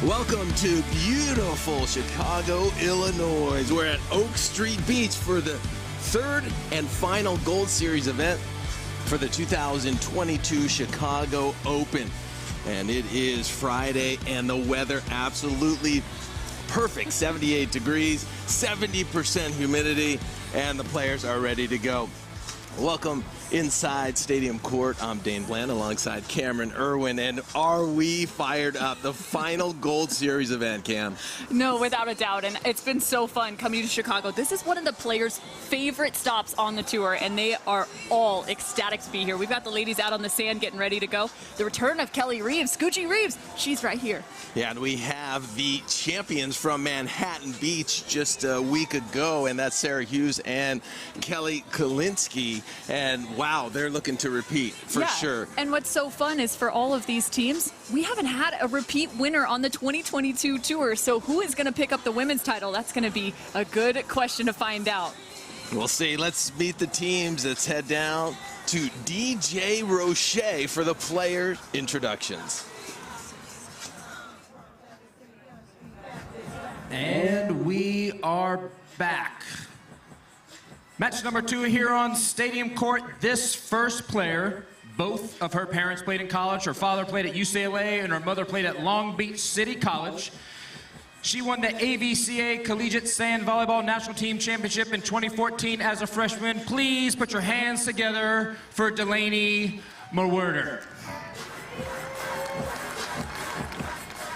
Welcome to beautiful Chicago, Illinois. We're at Oak Street Beach for the third and final Gold Series event for the 2022 Chicago Open. And it is Friday, and the weather absolutely perfect. 78 degrees, 70% humidity, and the players are ready to go. Welcome inside Stadium Court. I'm Dane Bland alongside Cameron Irwin, and are we fired up? The final Gold Series event, Cam. No, without a doubt, and it's been so fun coming to Chicago. This is one of the players' favorite stops on the tour, and they are all ecstatic to be here. We've got the ladies out on the sand getting ready to go. The return of Kelly Reeves, Scoochie Reeves, she's right here. Yeah, and we have the champions from Manhattan Beach just a week ago, and that's Sarah Hughes and Kelly Kolinske, and wow, they're looking to repeat for sure. And what's so fun is for all of these teams, we haven't had a repeat winner on the 2022 tour. So who is going to pick up the women's title? That's going to be a good question to find out. We'll see. Let's meet the teams. Let's head down to DJ Roche for the player introductions. And we are back. Match number 2 here on Stadium Court. This first player, both of her parents played in college. Her father played at UCLA and her mother played at Long Beach City College. She won the AVCA Collegiate Sand Volleyball National Team Championship in 2014 as a freshman. Please put your hands together for Delaney Mewhirter.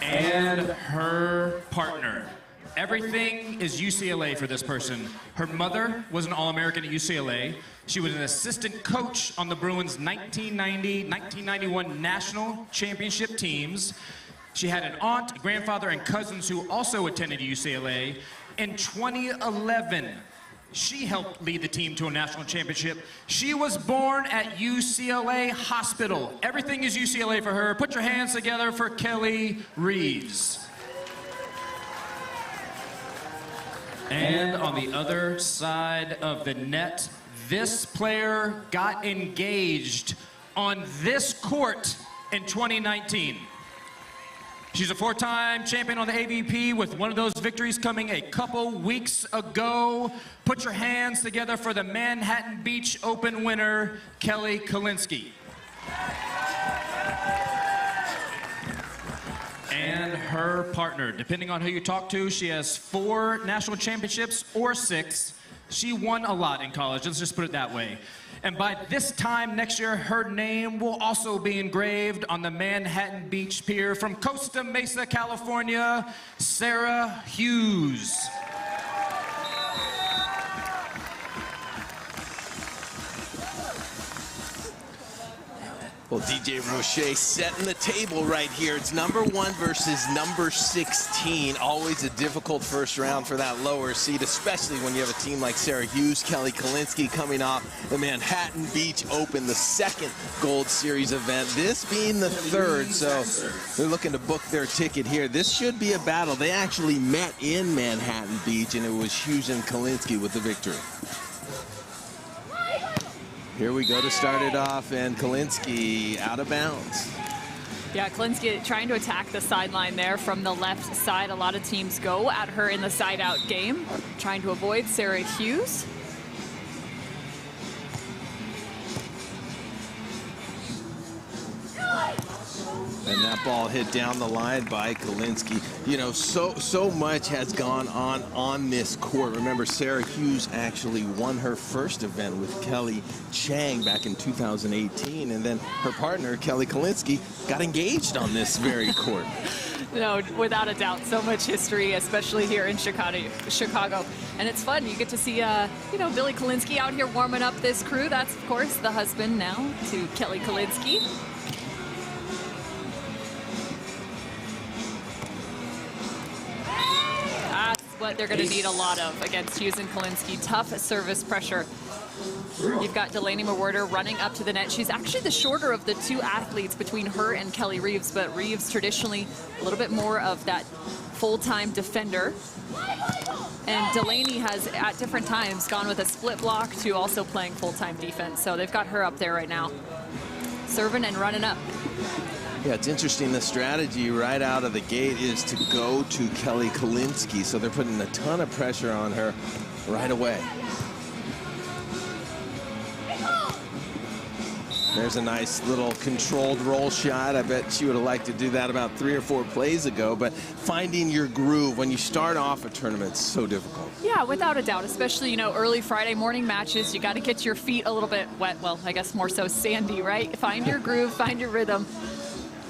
And her partner. Everything is UCLA for this person. Her mother was an All-American at UCLA. She was an assistant coach on the Bruins' 1990-1991 National Championship teams. She had an aunt, grandfather, and cousins who also attended UCLA. In 2011, she helped lead the team to a national championship. She was born at UCLA Hospital. Everything is UCLA for her. Put your hands together for Kelly Reeves. And on the other side of the net, this player got engaged on this court in 2019. She's a 4-time champion on the AVP, with one of those victories coming a couple weeks ago. Put your hands together for the Manhattan Beach Open winner, Kelly Kolinske. And her partner, depending on who you talk to, she has 4 national championships or 6. She won a lot in college, let's just put it that way. And by this time next year, her name will also be engraved on the Manhattan Beach Pier. From Costa Mesa, California, Sarah Hughes. Well, DJ Roche setting the table right here. It's number 1 versus number 16. Always a difficult first round for that lower seed, especially when you have a team like Sarah Hughes, Kelly Kolinske coming off the Manhattan Beach Open, the second Gold Series event. This being the third, so they're looking to book their ticket here. This should be a battle. They actually met in Manhattan Beach, and it was Hughes and Kolinske with the victory. Here we go to start it off, and Kolinske out of bounds. Yeah, Kolinske trying to attack the sideline there from the left side. A lot of teams go at her in the side-out game, trying to avoid Sarah Hughes. And that ball hit down the line by Kolinske. You know, so much has gone on this court. Remember, Sarah Hughes actually won her first event with Kelly Chang back in 2018, and then her partner, Kelly Kolinske, got engaged on this very court. No, without a doubt, so much history, especially here in Chicago. And it's fun. You get to see, you know, Billy Kolinske out here warming up this crew. That's, of course, the husband now to Kelly Kolinske. What they're going to need a lot of against Hughes and Kolinske. Tough service pressure. You've got Delaney Mewhirter running up to the net. She's actually the shorter of the 2 athletes between her and Kelly Reeves, but Reeves traditionally a little bit more of that full-time defender. And Delaney has, at different times, gone with a split block to also playing full-time defense. So they've got her up there right now, serving and running up. Yeah, it's interesting. The strategy right out of the gate is to go to Kelly Kolinske, so they're putting a ton of pressure on her right away. There's a nice little controlled roll shot. I bet she would have liked to do that about 3 or 4 plays ago, but finding your groove when you start off a tournament is so difficult. Yeah, without a doubt, especially, you know, early Friday morning matches, you got to get your feet a little bit wet. Well, I guess more so sandy, right? Find your groove, find your rhythm,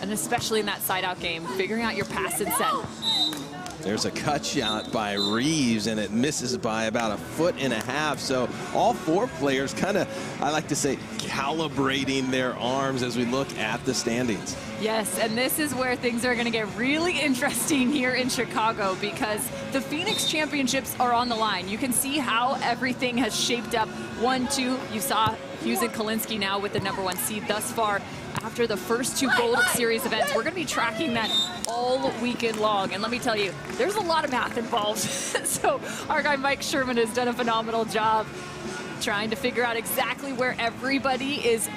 and especially in that side-out game, figuring out your pass and set. There's a cut shot by Reeves, and it misses by about 1.5 feet. So all 4 players kind of, I like to say, calibrating their arms as we look at the standings. Yes, and this is where things are going to get really interesting here in Chicago, because the Phoenix Championships are on the line. You can see how everything has shaped up. 1-2, you saw Hughes and Kolinske now with the #1 seed thus far. After the first 2 Gold Series events, we're going to be tracking that all weekend long. And let me tell you, there's a lot of math involved. So our guy Mike Sherman has done a phenomenal job trying to figure out exactly where everybody is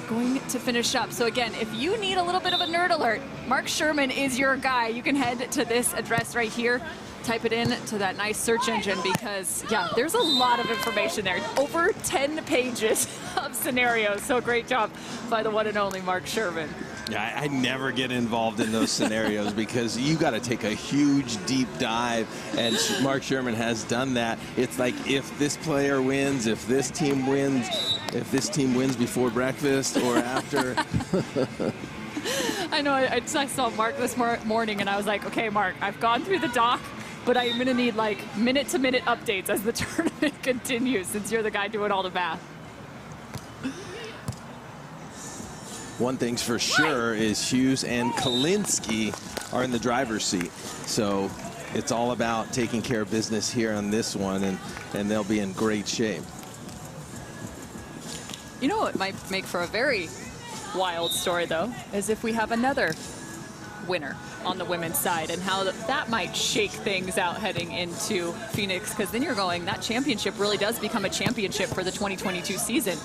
going to finish up. So again, if you need a little bit of a nerd alert, Mark Sherman is your guy. You can head to this address right here. Type it in to that nice search engine, because yeah, there's a lot of information there. Over 10 pages of scenarios. So great job by the one and only Mark Sherman. Yeah, I never get involved in those scenarios because you got to take a huge deep dive, and Mark Sherman has done that. It's like, if this player wins, if this team wins, if this team wins before breakfast or after. I know, I saw Mark this morning and I was like, okay, Mark, I've gone through the doc, but I'm going to need like minute-to-minute updates as the tournament continues, since you're the guy doing all the math. One thing's for sure is Hughes and Kolinske are in the driver's seat. So it's all about taking care of business here on this one, and they'll be in great shape. You know what might make for a very wild story, though, is if we have another winner on the women's side, and how that might shake things out heading into Phoenix, because then you're going, that championship really does become a championship for the 2022 season.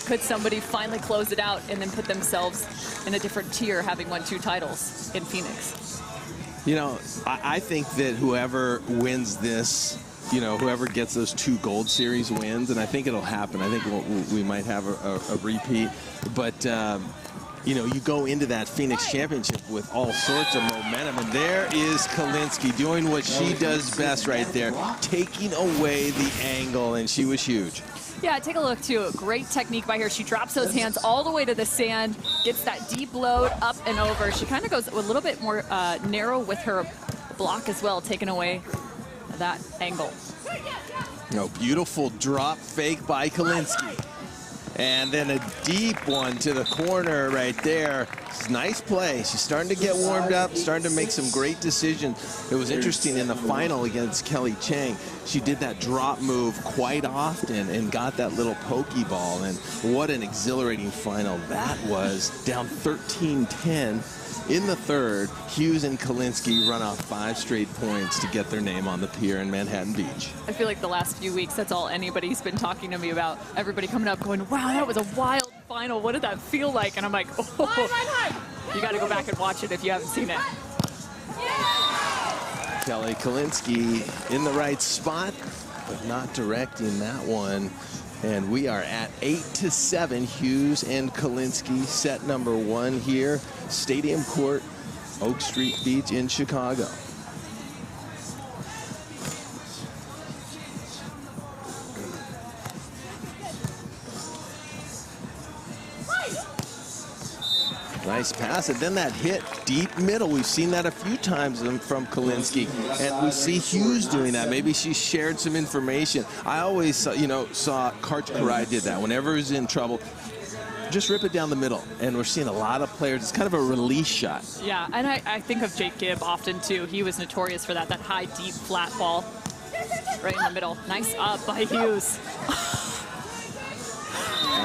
Could somebody finally close it out and then put themselves in a different tier, having won 2 titles in Phoenix? You know, I think that whoever wins this, you know, whoever gets those 2 Gold Series wins, and I think it'll happen. I think we might have a repeat. But, you know, you go into that Phoenix Championship with all sorts of momentum. And there is Kolinske doing what she does best right there, taking away the angle, and she was huge. Yeah, take a look, too. Great technique by her. She drops those hands all the way to the sand, gets that deep load up and over. She kind of goes a little bit more narrow with her block as well, taking away that angle. No, beautiful drop fake by Kolinske. And then a deep one to the corner right there. Nice play. She's starting to get warmed up, starting to make some great decisions. It was interesting in the final against Kelly Chang. She did that drop move quite often and got that little pokeball. And what an exhilarating final that was. Down 13-10 in the third. Hughes and Kolinske run off 5 straight points to get their name on the pier in Manhattan Beach. I feel like the last few weeks, that's all anybody's been talking to me about. Everybody coming up going, wow, that was a wild final. What did that feel like? And I'm like, oh, you got to go back and watch it if you haven't seen it. Kelly Kolinske in the right spot, but not directing that one. And we are at 8-7. Hughes and Kolinske, set #1 here. Stadium Court, Oak Street Beach in Chicago. Nice pass, and then that hit deep middle. We've seen that a few times from Kolinske, and we see Hughes doing that. Maybe she shared some information. I always saw Karch Karai did that. Whenever he's in trouble, just rip it down the middle. And we're seeing a lot of players. It's kind of a release shot. Yeah, and I think of Jake Gibb often, too. He was notorious for that high, deep, flat ball right in the middle. Nice up by Hughes.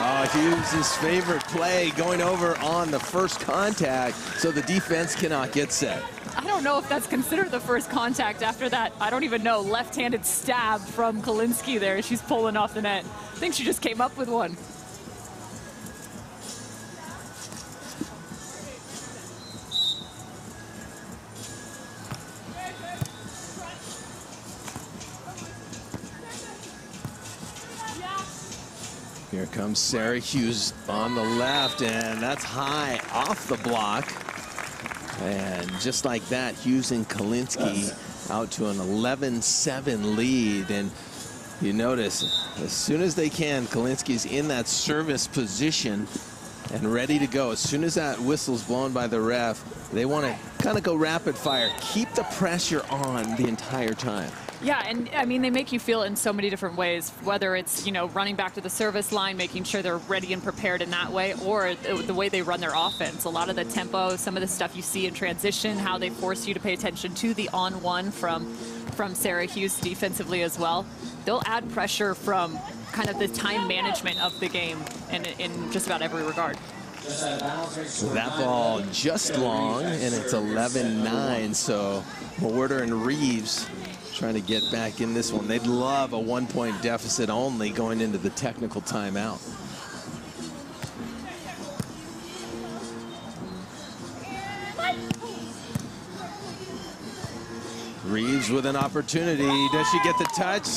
Oh, Hughes' favorite play, going over on the first contact, so the defense cannot get set. I don't know if that's considered the first contact after that. I don't even know. Left-handed stab from Kolinske there. She's pulling off the net. I think she just came up with one. Here comes Sarah Hughes on the left, and that's high off the block. And just like that, Hughes and Kolinske out to an 11-7 lead. And you notice, as soon as they can, Kolinski's in that service position and ready to go. As soon as that whistle's blown by the ref, they want to kind of go rapid fire. Keep the pressure on the entire time. Yeah, and I mean, they make you feel in so many different ways, whether it's, you know, running back to the service line, making sure they're ready and prepared in that way, or the way they run their offense. A lot of the tempo, some of the stuff you see in transition, how they force you to pay attention to the on-one from Sarah Hughes defensively as well. They'll add pressure from kind of the time management of the game in just about every regard. That ball just long, and it's 11-9, so Mewhirter and Reeves trying to get back in this one. They'd love a 1-point deficit only going into the technical timeout. Reeves with an opportunity. Does she get the touch?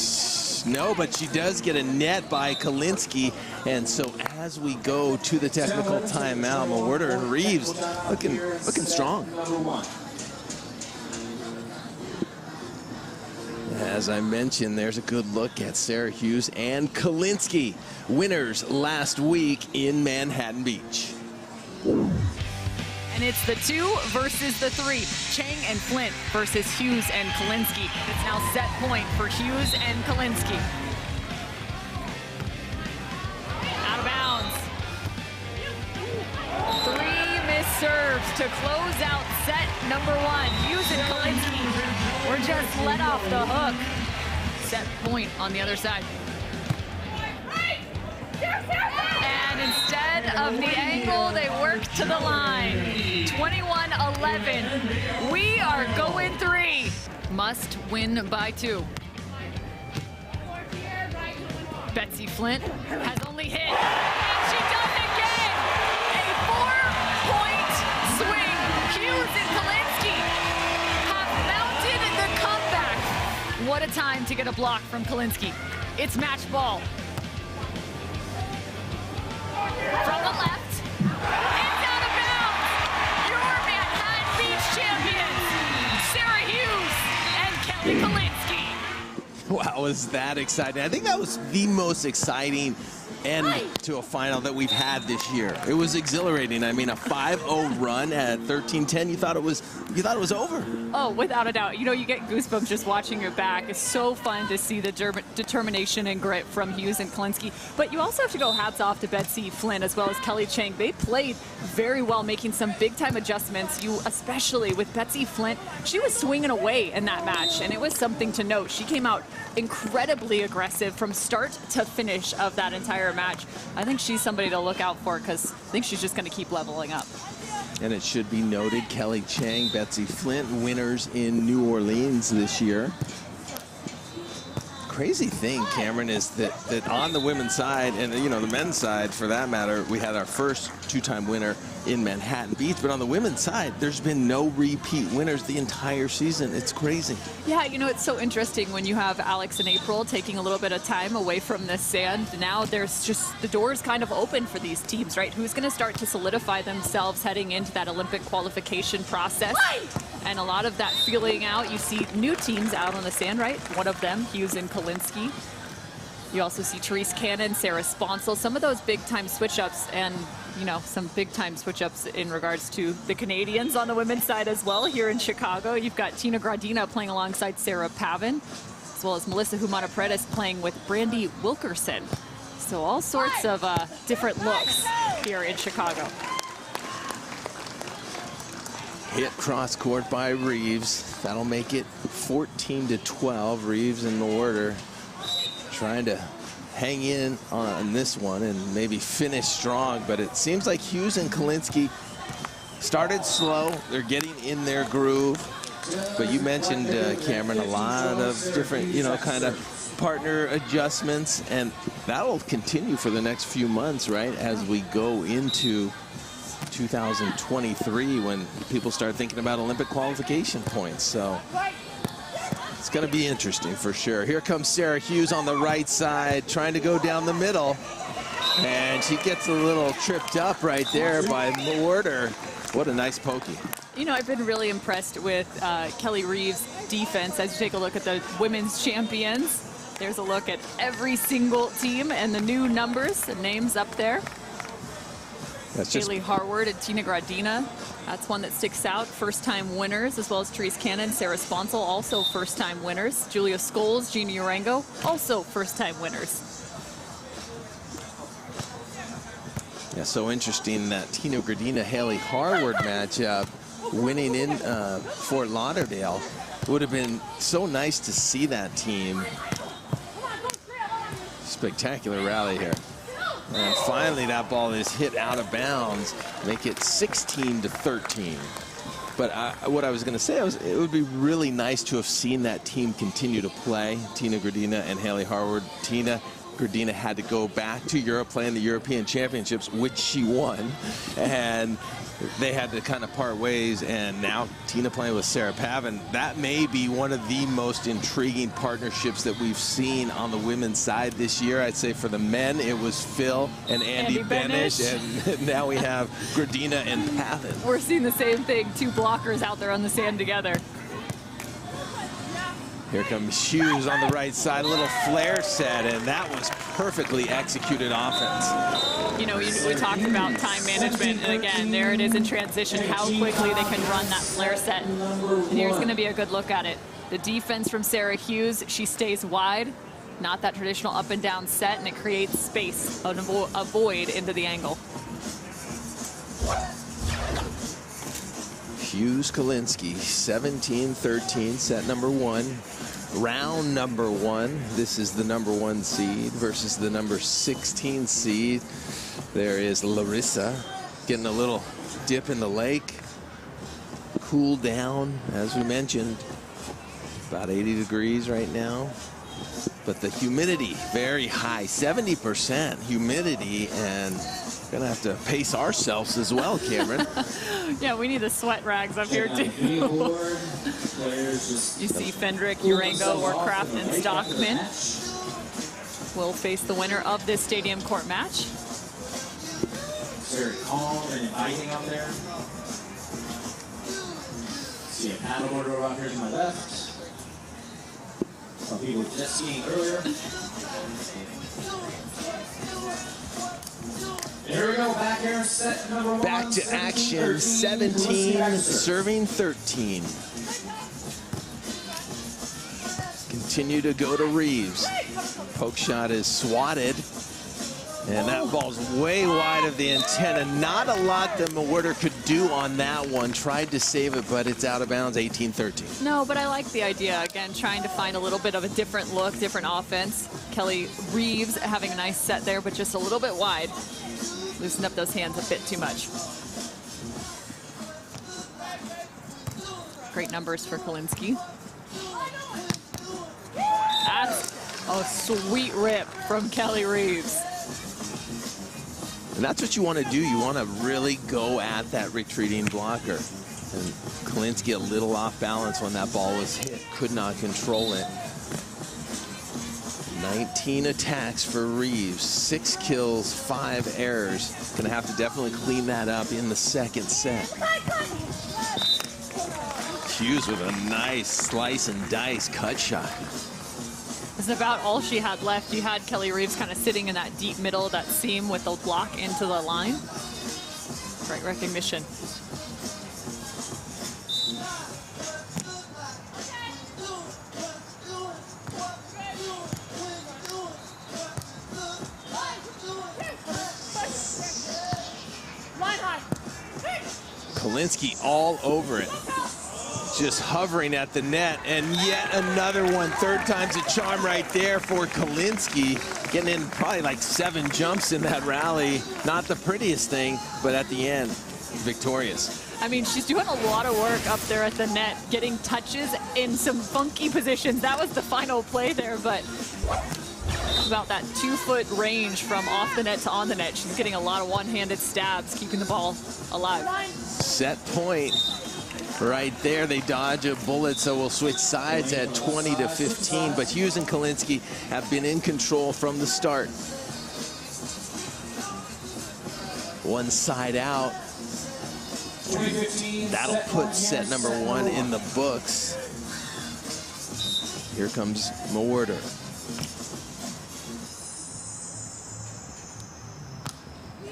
No, but she does get a net by Kolinske. And so as we go to the technical timeout, Mewhirter and Reeves looking strong. As I mentioned, there's a good look at Sarah Hughes and Kolinske, winners last week in Manhattan Beach. And it's the 2 versus the 3. Chang and Flint versus Hughes and Kolinske. It's now set point for Hughes and Kolinske. Out of bounds. 3 missed serves to close out set number 1. Hughes and Kolinske were just let off the hook. Set point on the other side. And instead of the angle, they work to the line. 21-11. We are going 3. Must win by 2. Betsy Flint has only hit, and she does again. A 4-point swing. Hughes and Kolinske have mounted the comeback. What a time to get a block from Kolinske. It's match ball. From the left, it's out of bounds. Your Manhattan Beach champions, Sarah Hughes and Kelly Kolinske. Wow, was that exciting. I think that was the most exciting end to a final that we've had this year. It was exhilarating. I mean, a 5-0 run at 13-10. You thought it was over. Oh, without a doubt. You know, you get goosebumps just watching it back. It's so fun to see the determination and grit from Hughes and Kolinske. But you also have to go hats off to Betsy Flint as well as Kelly Chang. They played very well, making some big-time adjustments. Especially with Betsy Flint, she was swinging away in that match, and it was something to note. She came out incredibly aggressive from start to finish of that entire match. I think she's somebody to look out for because I think she's just going to keep leveling up. And it should be noted, Kelly Chang, Betsy Flint, winners in New Orleans this year. Crazy thing, Cameron, is that on the women's side, and you know, the men's side for that matter, we had our first 2-time winner in Manhattan Beach, but on the women's side, there's been no repeat winners the entire season. It's crazy. Yeah, you know, it's so interesting when you have Alex and April taking a little bit of time away from this sand. Now there's just, the door's kind of open for these teams, right? Who's going to start to solidify themselves heading into that Olympic qualification process? And a lot of that feeling out. You see new teams out on the sand, right? One of them, Hughes and Kolinske. You also see Therese Cannon, Sarah Sponsel, some of those big-time switch-ups, and, you know, some big-time switch-ups in regards to the Canadians on the women's side as well here in Chicago. You've got Tina Gradina playing alongside Sarah Pavin, as well as Melissa Humana-Paredes playing with Brandy Wilkerson. So all sorts of different looks here in Chicago. Hit cross court by Reeves. That'll make it 14-12. Reeves and Mewhirter trying to hang in on this one and maybe finish strong, but it seems like Hughes and Kolinske started slow. They're getting in their groove. But you mentioned, Cameron, a lot of different, you know, kind of partner adjustments, and that'll continue for the next few months, right, as we go into 2023 when people start thinking about Olympic qualification points. So it's going to be interesting for sure. Here comes Sarah Hughes on the right side, trying to go down the middle. And she gets a little tripped up right there by Mewhirter. What a nice pokey. You know, I've been really impressed with Kelly Reeves' defense. As you take a look at the women's champions, there's a look at every single team and the new numbers, the names up there. That's Haley Harward and Tina Gradina. That's one that sticks out. First-time winners, as well as Therese Cannon, Sarah Sponsel, also first-time winners. Julia Scholes, Gina Urango, also first-time winners. Yeah, so interesting that Tina Gradina, Haley Harward matchup, winning in Fort Lauderdale. Would have been so nice to see that team. Spectacular rally here. And finally that ball is hit out of bounds, make it 16-13. But what I was going to say was it would be really nice to have seen that team continue to play. Tina Gradina and Haley Harward. Tina Gradina had to go back to Europe playing the European Championships, which she won, and they had to kind of part ways. And now Tina playing with Sarah Pavin. That may be one of the most intriguing partnerships that we've seen on the women's side this year. I'd say for the men, it was Phil and Andy Benish, and now we have Gradina and Pavin. We're seeing the same thing, two blockers out there on the sand together. Here comes Hughes on the right side, a little flare set, and that was perfectly executed offense. You know, we talked about time management, and again, there it is in transition, how quickly they can run that flare set. And here's going to be a good look at it. The defense from Sarah Hughes, she stays wide, not that traditional up and down set, and it creates space, a void into the angle. Hughes Kolinske, 17-13, set number 1. Round number 1. This is the number 1 seed versus the number 16 seed. There is Larissa getting a little dip in the lake. Cool down, as we mentioned. About 80 degrees right now. But the humidity very high, 70% humidity, and gonna have to pace ourselves as well, Cameron. Yeah, we need the sweat rags up here too. You see Fendrick, Urango, Warcraft, and Stockman will face the winner of this stadium court match. Very calm and inviting up there. See a paddleboard over here to my left. Some people just skiing earlier. Here we go, back here, set number 1. Back to action, 17 serving 13. Continue to go to Reeves. Poke shot is swatted. And that ball's way wide of the antenna. Not a lot that Mewhirter could do on that one. Tried to save it, but it's out of bounds, 18-13. No, but I like the idea. Again, trying to find a little bit of a different look, different offense. Kelly Reeves having a nice set there, but just a little bit wide. Loosen up those hands a bit too much. Great numbers for Kolinske. That's a sweet rip from Kelly Reeves. And that's what you want to do. You want to really go at that retreating blocker. And Kolinske a little off balance when that ball was hit. Could not control it. 19 attacks for Reeves, 6 kills, 5 errors. Gonna have to definitely clean that up in the second set. Hughes with a nice slice and dice cut shot. It's about all she had left. You had Kelly Reeves kind of sitting in that deep middle of that seam with the block into the line. Great recognition. Kolinske all over it. Just hovering at the net, and yet another one. Third time's a charm right there for Kolinske. Getting in probably like 7 jumps in that rally. Not the prettiest thing, but at the end, victorious. I mean, she's doing a lot of work up there at the net, getting touches in some funky positions. That was the final play there, but about that 2-foot range from off the net to on the net. She's getting a lot of one-handed stabs, keeping the ball alive. Set point right there. They dodge a bullet, so we'll switch sides at 20-15. But Hughes and Kolinske have been in control from the start. one side out. 2015. That'll put set number 1 in the books. Here comes Mewhirter.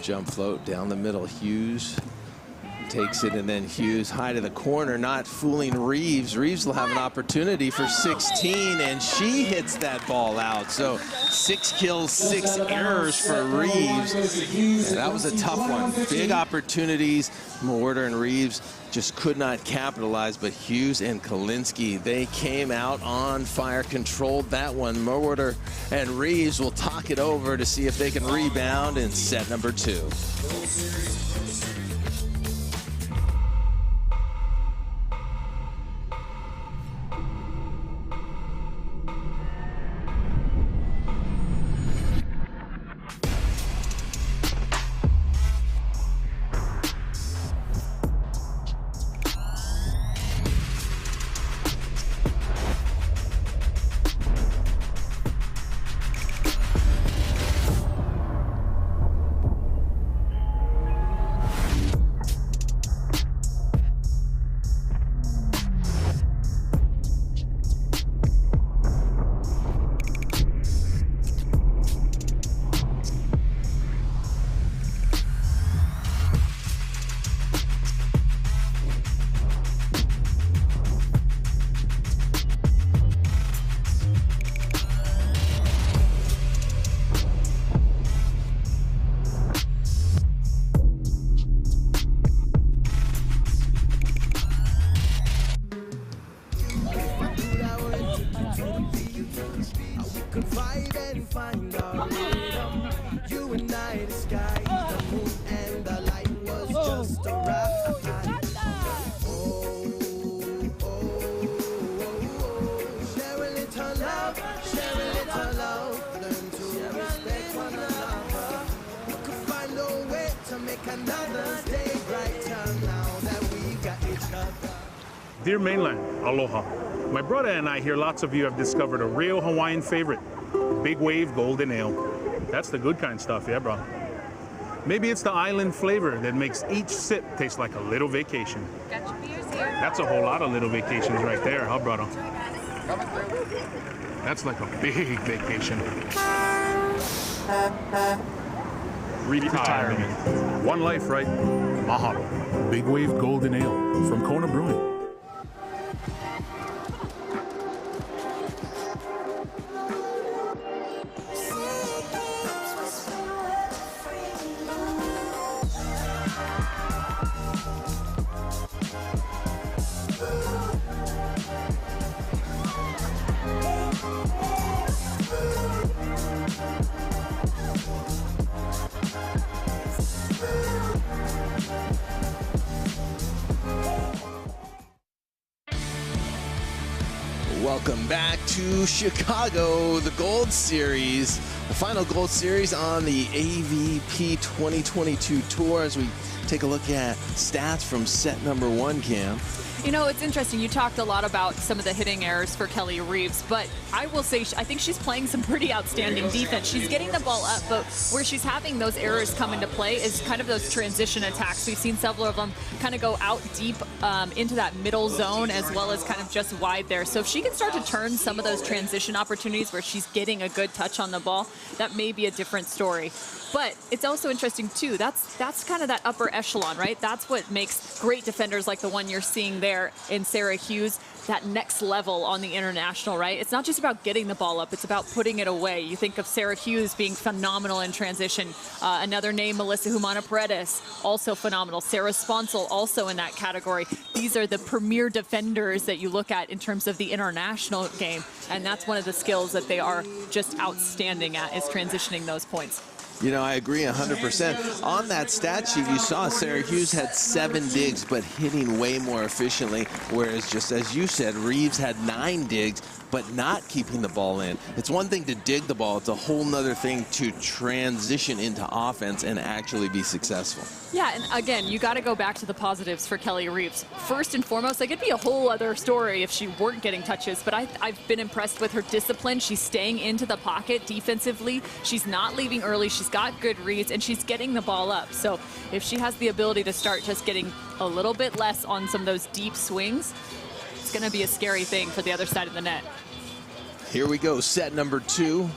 Jump float down the middle. Hughes takes it, and then Hughes high to the corner, not fooling Reeves. Reeves will have an opportunity for 16, and she hits that ball out. So 6 kills, 6 errors for Reeves. And that was a tough one. Big opportunities. Mewhirter and Reeves just could not capitalize, but Hughes and Kolinske, they came out on fire, controlled that one. Mewhirter and Reeves will talk it over to see if they can rebound in set number 2. Dear Mainland, aloha. My brother and I hear lots of you have discovered a real Hawaiian favorite, Big Wave Golden Ale. That's the good kind of stuff, yeah, bro. Maybe it's the island flavor that makes each sip taste like a little vacation. Got your beers here. That's a whole lot of little vacations right there, huh, brother? That's like a big vacation. Retirement. One life, right? Mahalo. Big Wave Golden Ale from Kona Brewing. Welcome back to Chicago, the Gold Series, the final Gold Series on the AVP 2022 Tour, as we take a look at stats from set number 1, Cam. You know, it's interesting. You talked a lot about some of the hitting errors for Kelly Reeves, but I will say I think she's playing some pretty outstanding defense. She's getting the ball up, but where she's having those errors come into play is kind of those transition attacks. We've seen several of them kind of go out deep into that middle zone, as well as kind of just wide there. So if she can start to turn some of those transition opportunities where she's getting a good touch on the ball, that may be a different story. But it's also interesting, too. That's kind of that upper echelon, right? That's what makes great defenders like the one you're seeing there in Sarah Hughes, that next level on the international, right? It's not just about getting the ball up. It's about putting it away. You think of Sarah Hughes being phenomenal in transition. Another name, Melissa Humana-Paredes, also phenomenal. Sarah Sponsel, also in that category. These are the premier defenders that you look at in terms of the international game. And that's one of the skills that they are just outstanding at, is transitioning those points. You know, I agree 100%. On that stat sheet, you saw Sarah Hughes had 7 digs, but hitting way more efficiently, whereas, just as you said, Reeves had 9 digs, but not keeping the ball in. It's one thing to dig the ball. It's a whole nother thing to transition into offense and actually be successful. Yeah, and again, you got to go back to the positives for Kelly Reeves. First and foremost, like, it'd be a whole other story if she weren't getting touches, but I've been impressed with her discipline. She's staying into the pocket defensively. She's not leaving early. She's got good reads, and she's getting the ball up. So if she has the ability to start just getting a little bit less on some of those deep swings, it's going to be a scary thing for the other side of the net. Here we go, set number 2.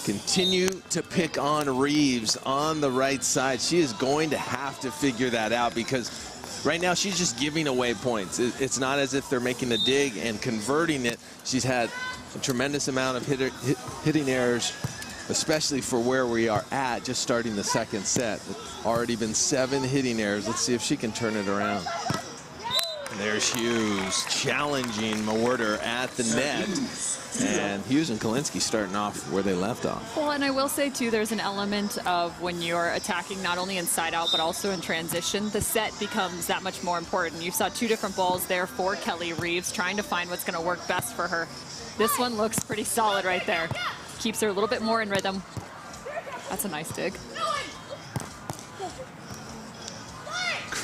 Continue to pick on Reeves on the right side. She is going to have to figure that out, because right now she's just giving away points. It's not as if they're making a dig and converting it. She's had a tremendous amount of hitting errors, especially for where we are at just starting the second set. It's already been 7 hitting errors. Let's see if she can turn it around. And there's Hughes challenging Mewhirter at the net. And Hughes and Kolinske starting off where they left off. Well, and I will say, too, there's an element of when you're attacking not only inside out, but also in transition, the set becomes that much more important. You saw 2 different balls there for Kelly Reeves, trying to find what's going to work best for her. This one looks pretty solid right there. Keeps her a little bit more in rhythm. That's a nice dig.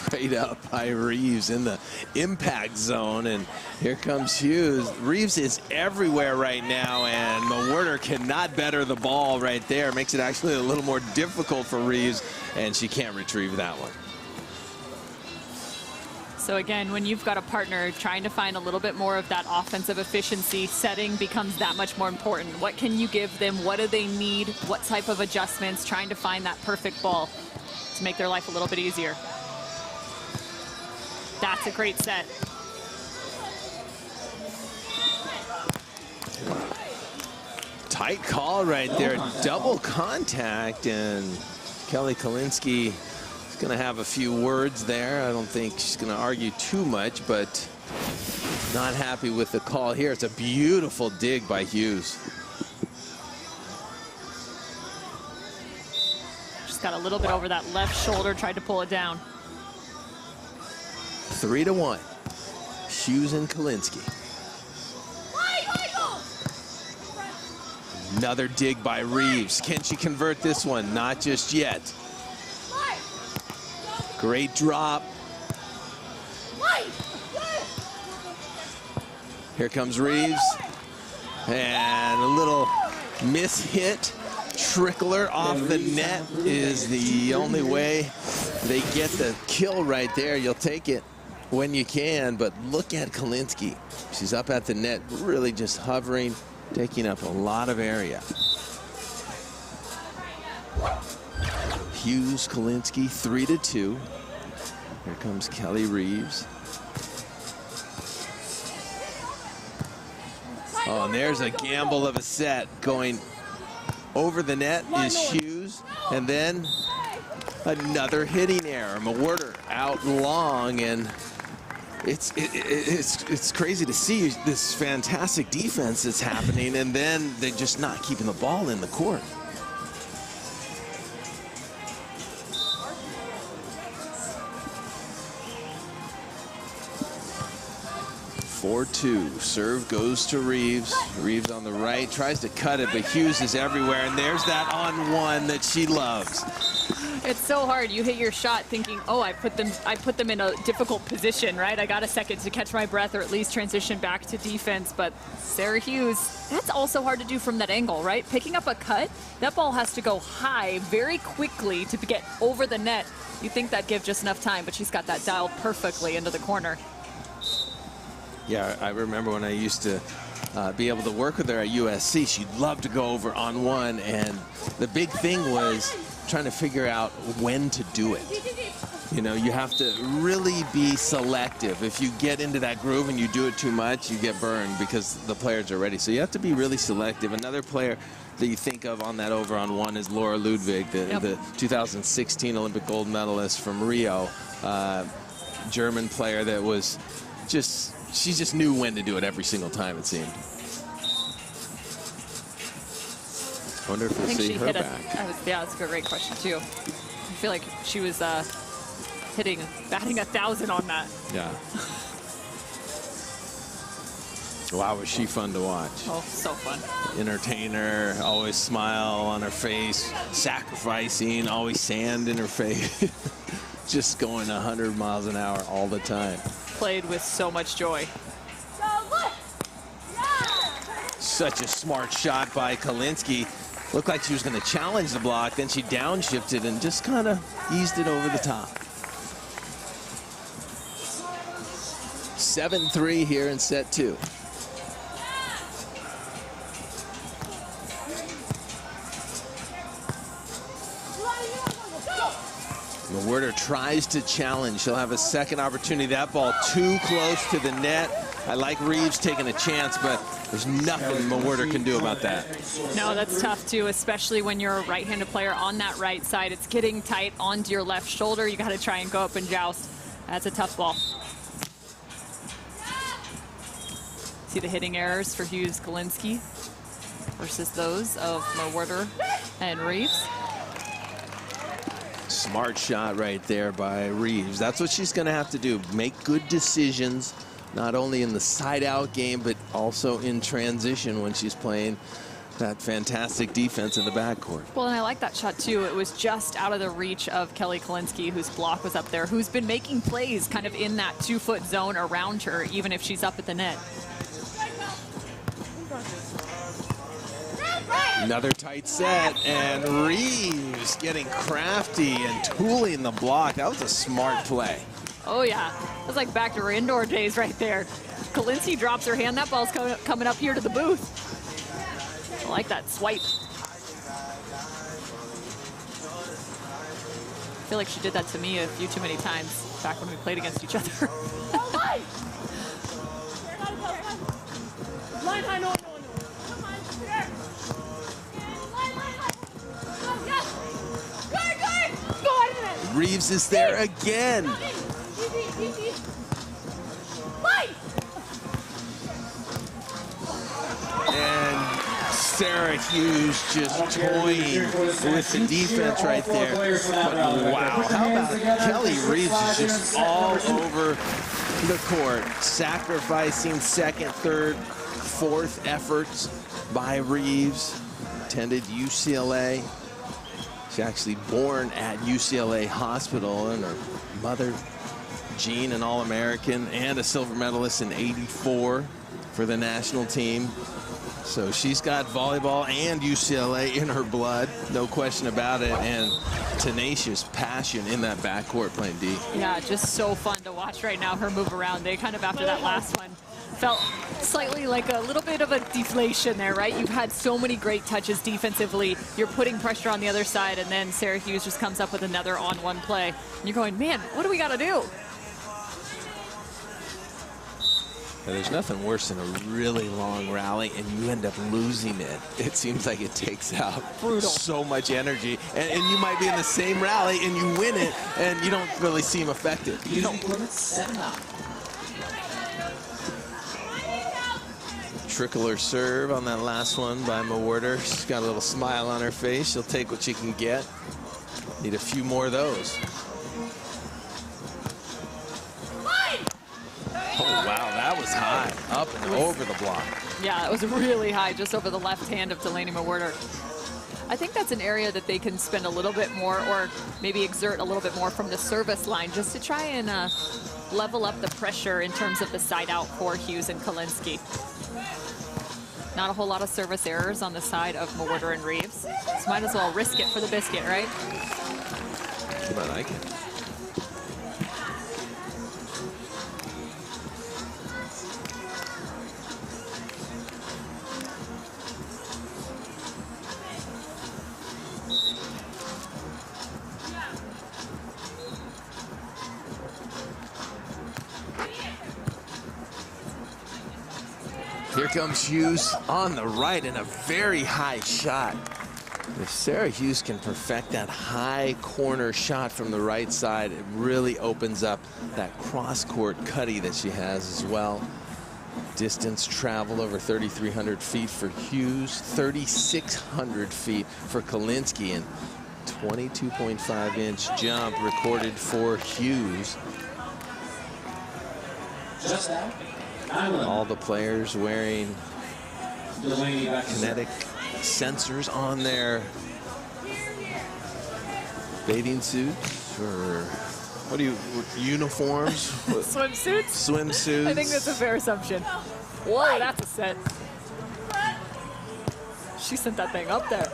Great up by Reeves in the impact zone, and here comes Hughes. Reeves is everywhere right now, and Mewhirter cannot better the ball right there. Makes it actually a little more difficult for Reeves, and she can't retrieve that one. So again, when you've got a partner trying to find a little bit more of that offensive efficiency, setting becomes that much more important. What can you give them? What do they need? What type of adjustments? Trying to find that perfect ball to make their life a little bit easier. That's a great set. Tight call right there, double contact, and Kelly Kolinske is going to have a few words there. I don't think she's going to argue too much, but not happy with the call here. It's a beautiful dig by Hughes. Just got a little bit over that left shoulder, tried to pull it down. 3-1, Hughes and Kolinske. Another dig by Reeves. Can she convert this one? Not just yet. Great drop. Here comes Reeves. And a little miss-hit. Trickler off the net is the only way they get the kill right there. You'll take it when you can, but look at Kolinske. She's up at the net, really just hovering, taking up a lot of area. Hughes, Kolinske, 3-2. Here comes Kelly Reeves. Oh, and there's a gamble of a set. Going over the net is Hughes, and then another hitting error. Mewhirter out long, and it's crazy to see this fantastic defense that's happening, and then they're just not keeping the ball in the court. Serve goes to Reeves. Reeves on the right, tries to cut it, but Hughes is everywhere, and there's that on one that she loves. It's so hard. You hit your shot thinking, oh, I put them in a difficult position, right? I got a second to catch my breath or at least transition back to defense. But Sarah Hughes, that's also hard to do from that angle, right? Picking up a cut, that ball has to go high very quickly to get over the net. You think that'd give just enough time, but she's got that dialed perfectly into the corner. Yeah, I remember when I used to be able to work with her at USC, she'd love to go over on one, and the big thing was trying to figure out when to do it. You know, you have to really be selective. If you get into that groove and you do it too much, you get burned because the players are ready. So you have to be really selective. Another player that you think of on that over on one is Laura Ludwig, the 2016 Olympic gold medalist from Rio, German player that was just, she just knew when to do it every single time, it seemed. I wonder if we'll see her back. Yeah, that's a great question, too. I feel like she was batting 1,000 on that. Yeah. Wow, was she fun to watch. Oh, so fun. Entertainer, always smile on her face, sacrificing, always sand in her face. Just going 100 miles an hour all the time. Played with so much joy. Such a smart shot by Kolinske. Looked like she was going to challenge the block, then she downshifted and just kind of eased it over the top. 7-3 here in set 2. Mewhirter tries to challenge. She'll have a second opportunity. That ball too close to the net. I like Reeves taking a chance, but there's nothing Mewhirter can do about that. No, that's tough too, especially when you're a right-handed player on that right side. It's getting tight onto your left shoulder. You got to try and go up and joust. That's a tough ball. See the hitting errors for Hughes, Kolinske versus those of Mewhirter and Reeves. Smart shot right there by Reeves. That's what she's going to have to do. Make good decisions, not only in the side-out game, but also in transition when she's playing that fantastic defense in the backcourt. Well, and I like that shot, too. It was just out of the reach of Kelly Kolinske, whose block was up there, who's been making plays kind of in that 2-foot zone around her, even if she's up at the net. Another tight set, and Reeves getting crafty and tooling the block. That was a smart play. Oh, yeah. It was like back to her indoor days right there. Kolinske drops her hand. That ball's coming up here to the booth. I like that swipe. I feel like she did that to me a few too many times back when we played against each other. Line high, no. Reeves is there again. And Sarah Hughes just toying with the defense right there. But wow, how about Kelly Reeves is just all over the court, sacrificing second, third, fourth efforts by Reeves. Attended UCLA. She's actually born at UCLA Hospital, and her mother, Jean, an All-American and a silver medalist in '84 for the national team. So she's got volleyball and UCLA in her blood, no question about it, and tenacious passion in that backcourt playing D. Yeah, just so fun to watch right now, her move around. They kind of, after that last one, felt slightly like a little bit of a deflation there, right? You've had so many great touches defensively. You're putting pressure on the other side, and then Sarah Hughes just comes up with another on-one play. And you're going, man, what do we got to do? And there's nothing worse than a really long rally and you end up losing it. It seems like it takes out so much energy. And you might be in the same rally and you win it and you don't really seem effective. You don't. Trickler serve on that last one by Mewhirter. She's got a little smile on her face. She'll take what she can get. Need a few more of those. Oh, wow, that was high. Up and over the block. Yeah, it was really high, just over the left hand of Delaney Mewhirter. I think that's an area that they can spend a little bit more, or maybe exert a little bit more from the service line, just to try and level up the pressure in terms of the side out for Hughes and Kolinske. Not a whole lot of service errors on the side of Mewhirter and Reeves. So might as well risk it for the biscuit, right? I like it. Here comes Hughes on the right and a very high shot. If Sarah Hughes can perfect that high corner shot from the right side, it really opens up that cross-court cutty that she has as well. Distance traveled over 3,300 feet for Hughes, 3,600 feet for Kolinske, and 22.5-inch jump recorded for Hughes. Just that. All the players wearing kinetic sensors on their bathing suits, or what do you, uniforms? Swimsuits? Swimsuits. I think that's a fair assumption. Whoa, that's a set. She sent that thing up there.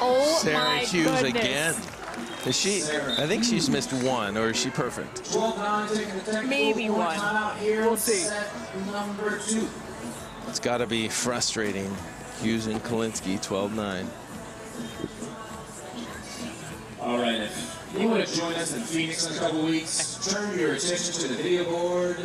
Oh Sarah my Hughes goodness. again. Is she? I think she's missed one, or is she perfect? Maybe one. We'll see. Number 2. It's got to be frustrating. Hughes and Kolinske, 12-9. All right, if you want to join us in Phoenix in a couple weeks, turn your attention to the video board.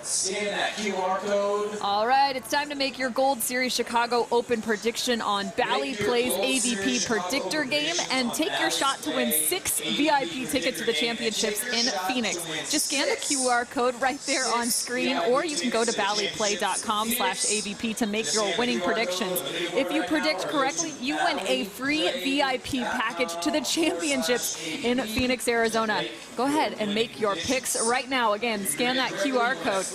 Scan that QR code. All right, it's time to make your Gold Series Chicago Open prediction on Bally Play's AVP Predictor game and take your shot to win 6 VIP tickets to the championships in Phoenix. Just scan the QR code right there on screen, or you can go to ballyplay.com/AVP to make your winning predictions. If you predict correctly, you win a free VIP package to the championships in Phoenix, Arizona. Go ahead and make your picks right now. Again, scan that QR code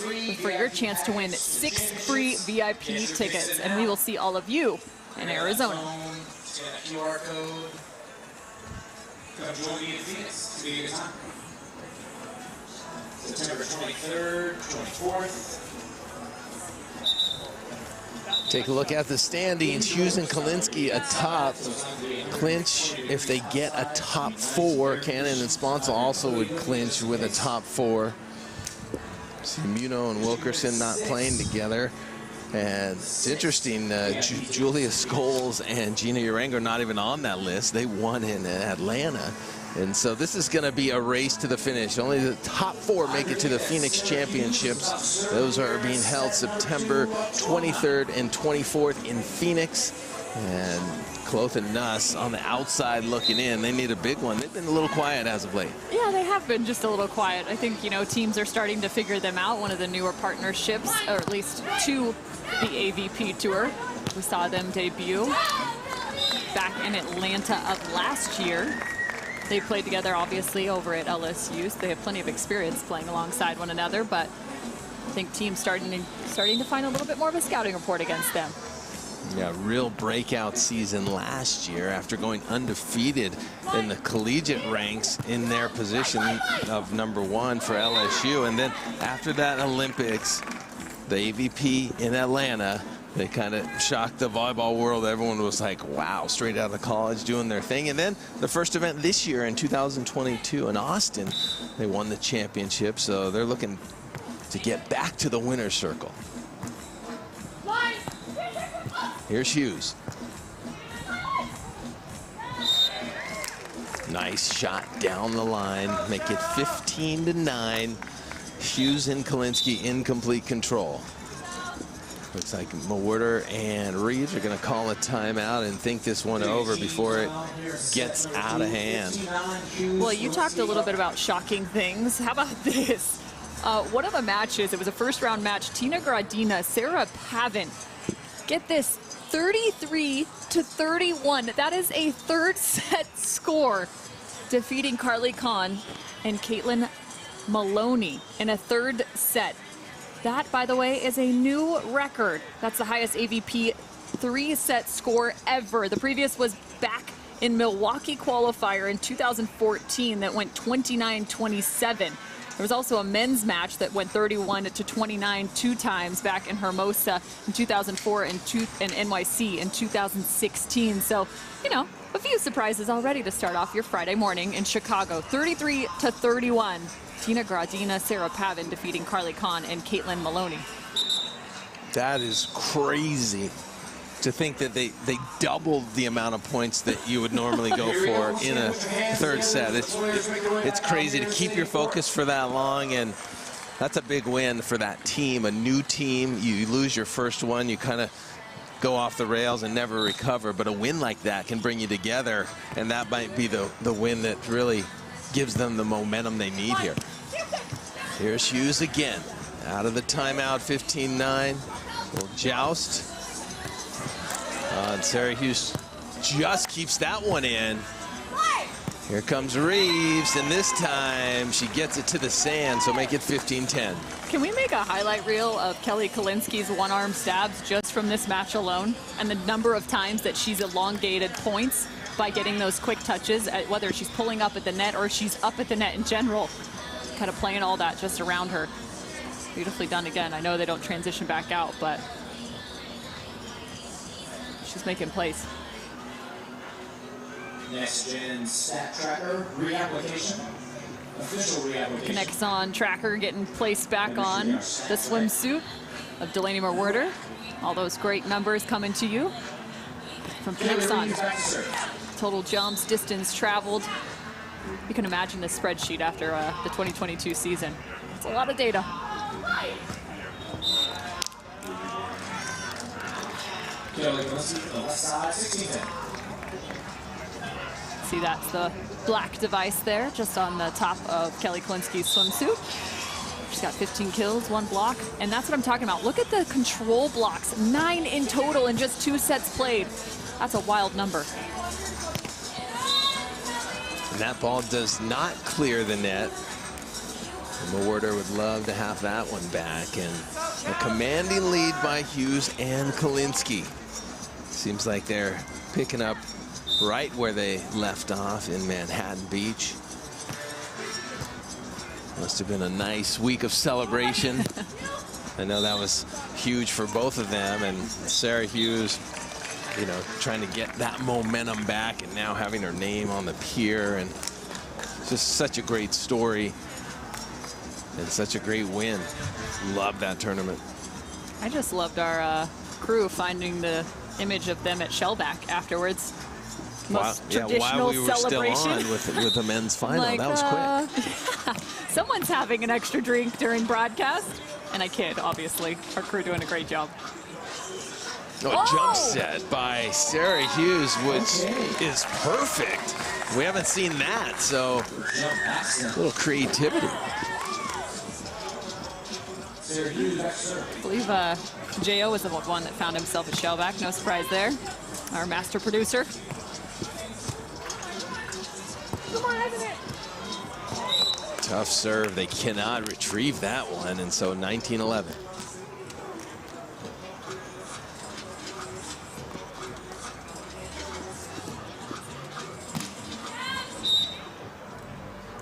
for your chance to win 6 free VIP tickets. And we will see all of you in Arizona. Scan that QR code. Come join me in Phoenix. It's going to be a good time. September 23rd, 24th. Take a look at the standings. Hughes and Kolinske atop. Clinch if they get a top 4. Cannon and Sponsel also would clinch with a top 4. See Muno and Wilkerson not playing together. And it's interesting, Julia Scholes and Gina Urango not even on that list. They won in Atlanta. And so this is going to be a race to the finish. Only the top 4 make it to the Phoenix Championships. Those are being held September 23rd and 24th in Phoenix. And Cloth and Nuss on the outside looking in. They need a big one. They've been a little quiet as of late. Yeah, they have been just a little quiet. I think, you know, teams are starting to figure them out. One of the newer partnerships, or at least to the AVP Tour. We saw them debut back in Atlanta of last year. They played together, obviously, over at LSU. So they have plenty of experience playing alongside one another. But I think teams starting to find a little bit more of a scouting report against them. Yeah, real breakout season last year after going undefeated in the collegiate ranks in their position of #1 for LSU. And then after that Olympics, the AVP in Atlanta, they kind of shocked the volleyball world. Everyone was like, wow, straight out of college doing their thing. And then the first event this year in 2022 in Austin, they won the championship. So they're looking to get back to the winner's circle. Here's Hughes. Nice shot down the line. Make it 15-9. Hughes and Kolinske in complete control. Looks like Mewhirter and Reeves are going to call a timeout and think this one over before it gets out of hand. Well, you talked a little bit about shocking things. How about this? One of the matches, it was a first-round match. Tina Gradina, Sarah Pavin. Get this, 33-31. That is a third set score, defeating Carly Kahn and Caitlin Maloney in a third set. That, by the way, is a new record. That's the highest AVP 3-set score ever. The previous was back in Milwaukee qualifier in 2014 that went 29-27. There was also a men's match that went 31-29 2 times back in Hermosa in 2004 and NYC in 2016. So, you know, a few surprises already to start off your Friday morning in Chicago. 33-31. Tina Gradina, Sarah Pavin defeating Carly Kahn and Caitlin Maloney. That is crazy to think that they doubled the amount of points that you would normally go for in a third set. It's crazy to keep your focus for that long, and that's a big win for that team, a new team. You lose your first one, you kind of go off the rails and never recover, but a win like that can bring you together, and that might be the win that really gives them the momentum they need here. Here's Hughes again. Out of the timeout, 15-9. Little joust. And Sarah Hughes just keeps that one in. Here comes Reeves, and this time she gets it to the sand, so make it 15-10. Can we make a highlight reel of Kelly Kolinski's one-arm stabs just from this match alone, and the number of times that she's elongated points by getting those quick touches, whether she's pulling up at the net or she's up at the net in general, kind of playing all that just around her. Beautifully done again. I know they don't transition back out, but she's making plays. Next Gen Stat Tracker reapplication. Official reapplication. Connects on tracker getting placed back on the swimsuit of Delaney Mewhirter. All those great numbers coming to you from Connects on. Total jumps, distance traveled. You can imagine this spreadsheet after the 2022 season. It's a lot of data. See, that's the black device there, just on the top of Kelly Kolinski's swimsuit. She's got 15 kills, 1 block, and that's what I'm talking about. Look at the control blocks, 9 in total in just 2 sets played. That's a wild number. And that ball does not clear the net. Mewhirter would love to have that one back. And a commanding lead by Hughes and Kolinske. Seems like they're picking up right where they left off in Manhattan Beach. Must have been a nice week of celebration. I know that was huge for both of them. And Sarah Hughes, you know, trying to get that momentum back and now having her name on the pier, and just such a great story and such a great win. Love that tournament. I just loved our crew finding the image of them at Shellback afterwards. Most traditional while we were celebration. still on with the men's final. Like, that was quick. Someone's having an extra drink during broadcast, and I kid, obviously. Our crew doing a great job. Jump set by Sarah Hughes, which is perfect. We haven't seen that, so a little creativity. I believe J.O. was the one that found himself at Shellback. No surprise there. Our master producer. Tough serve. They cannot retrieve that one, and so 19-11.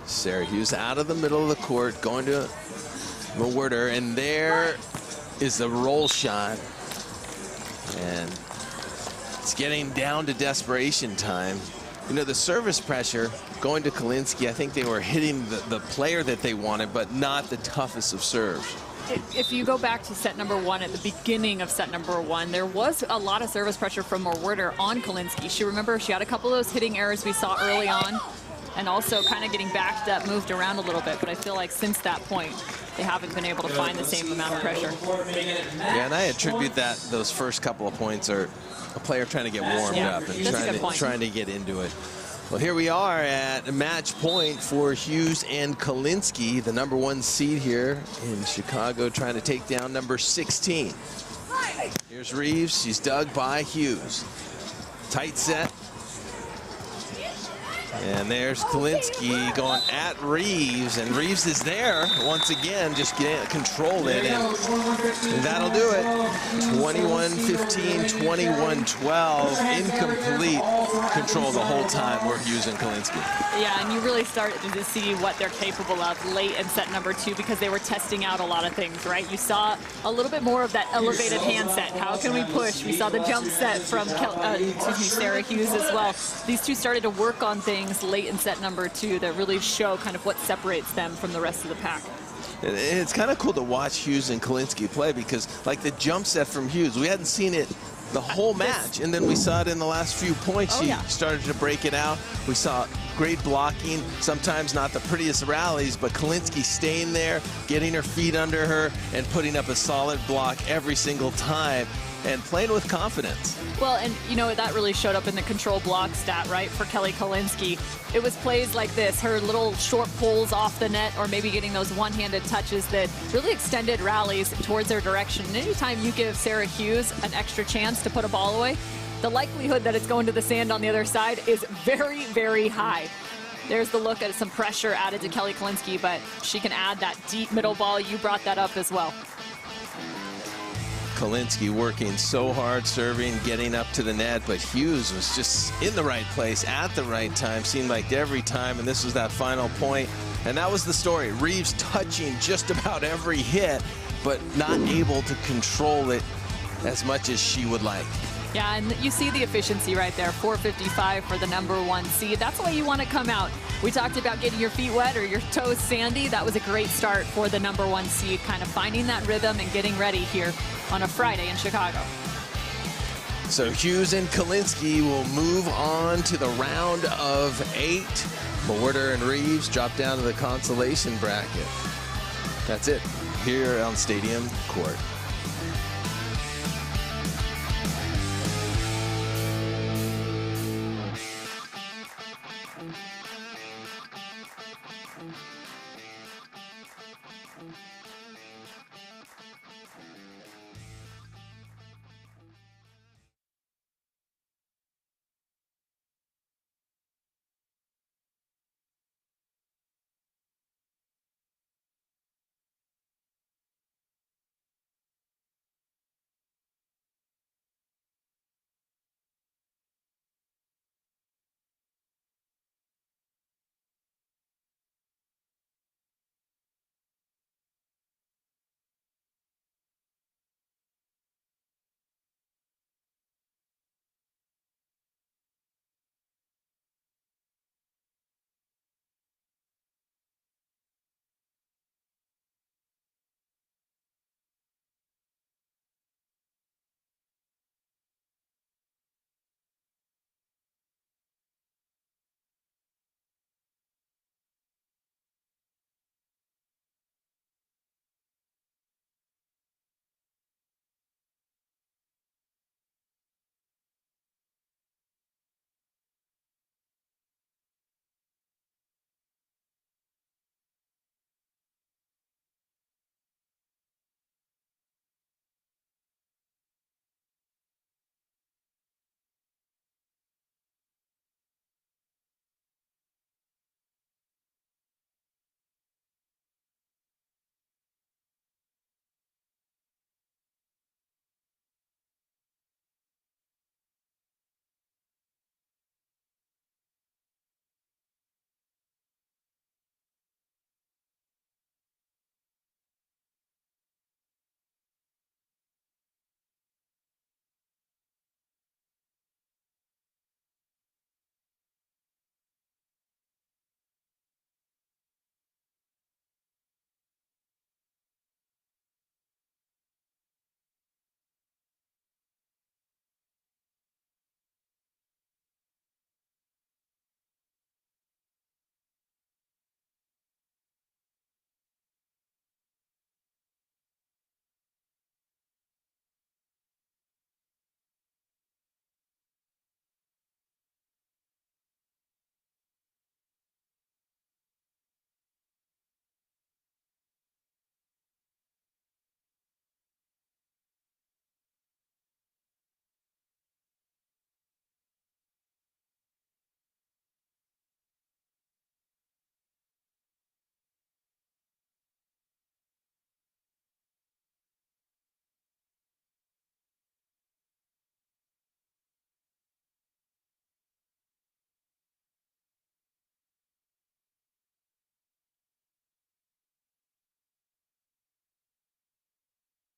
Sarah Hughes out of the middle of the court, going to Mewhirter, and there is the roll shot. And it's getting down to desperation time. You know, the service pressure going to Kolinske, I think they were hitting the player that they wanted, but not the toughest of serves. If you go back to set number 1, at the beginning of set number 1, there was a lot of service pressure from Mewhirter on Kolinske. Remember, she had a couple of those hitting errors we saw early on, and also kind of getting backed up, moved around a little bit. But I feel like since that point, they haven't been able to find the same amount of pressure. Yeah, and I attribute those first couple of points are a player trying to get warmed up and trying to get into it. Well, here we are at match point for Hughes and Kolinske, the number 1 seed here in Chicago, trying to take down number 16. Here's Reeves. She's dug by Hughes. Tight set. And there's Kolinske going at Reeves, and Reeves is there once again, just control it, and that'll do it. 21-15, 21-12, incomplete control the whole time we're using Kolinske. Yeah, and you really started to see what they're capable of late in set number 2, because they were testing out a lot of things, right? You saw a little bit more of that elevated hand set. How can we push? We saw the jump set from Sarah Hughes as well. These two started to work on things late in set number 2 that really show kind of what separates them from the rest of the pack. It's kind of cool to watch Hughes and Kolinske play, because like the jump set from Hughes, we hadn't seen it the whole match, and then we saw it in the last few points. She started to break it out. We saw great blocking, sometimes not the prettiest rallies, but Kolinske staying there, getting her feet under her, and putting up a solid block every single time, and playing with confidence. Well, and you know, that really showed up in the control block stat, right, for Kelly Kolinske. It was plays like this, her little short pulls off the net, or maybe getting those one-handed touches that really extended rallies towards their direction. And anytime you give Sarah Hughes an extra chance to put a ball away, the likelihood that it's going to the sand on the other side is very, very high. There's the look at some pressure added to Kelly Kolinske, but she can add that deep middle ball. You brought that up as well. Kolinske working so hard, serving, getting up to the net, but Hughes was just in the right place at the right time, seemed like every time, and this was that final point. And that was the story. Reeves touching just about every hit, but not able to control it as much as she would like. Yeah, and you see the efficiency right there, 455 for the #1 seed. That's the way you want to come out. We talked about getting your feet wet or your toes sandy. That was a great start for the #1 seed, kind of finding that rhythm and getting ready here on a Friday in Chicago. So Hughes and Kolinske will move on to the round of 8. Mewhirter and Reeves drop down to the consolation bracket. That's it here on Stadium Court.